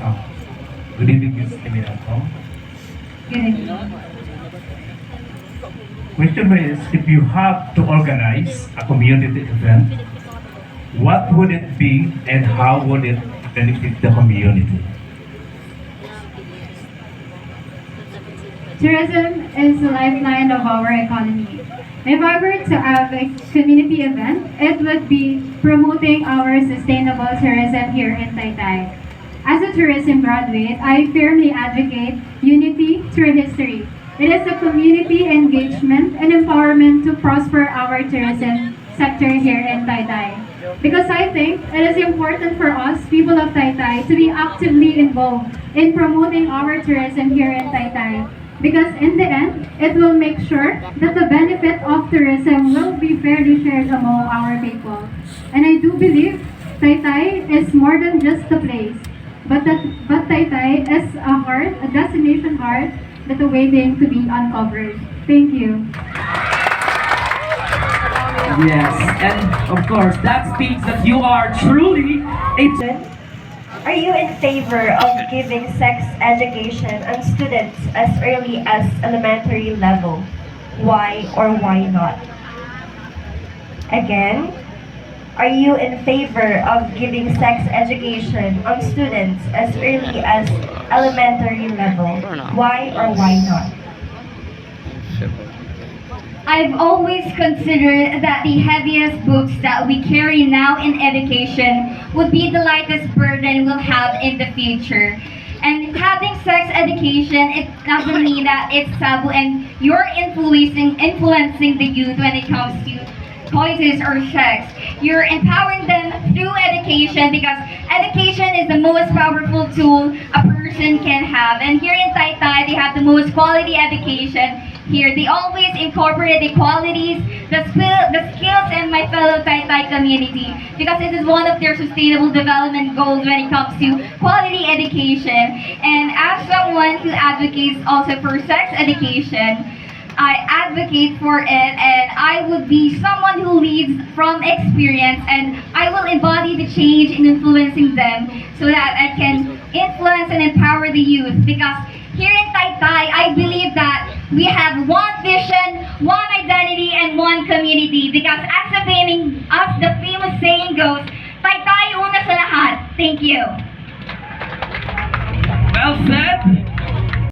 Oh, good evening, Ms. Eminato. Question is, if you have to organize a community event, what would it be and how would it benefit the community? Tourism is the lifeline of our economy. If I were to have a community event, it would be promoting our sustainable tourism here in Taytay. As a tourism graduate, I firmly advocate unity through history. It is a community engagement and empowerment to prosper our tourism sector here in Taytay. Because I think it is important for us, people of Taytay, to be actively involved in promoting our tourism here in Taytay. Because in the end, it will make sure that the benefit of tourism will be fairly shared among our people. And I do believe Taytay is more than just a place, but Taytay is a heart, a destination heart that is waiting to be uncovered. Thank you. Yes, and of course, that speaks that you are truly a... Are you in favor of giving sex education on students as early as elementary level? Why or why not? Again, are you in favor of giving sex education on students as early as elementary level? Why or why not? I've always considered that the heaviest books that we carry now in education would be the lightest burden we'll have in the future. And having sex education, it doesn't mean that it's taboo and you're influencing the youth when it comes to coitus or sex. You're empowering them through education because education is the most powerful tool a person can have. And here in Taytay, they have the most quality education here. They always incorporate the qualities, the skills in my fellow Taytay community because this is one of their sustainable development goals when it comes to quality education. And as someone who advocates also for sex education, I advocate for it and I would be someone who leads from experience and I will embody the change in influencing them so that I can influence and empower the youth because here in Taytay, I believe that we have one vision, one identity, and one community because as the famous saying goes, Taytay una sa lahat. Thank you. Well said.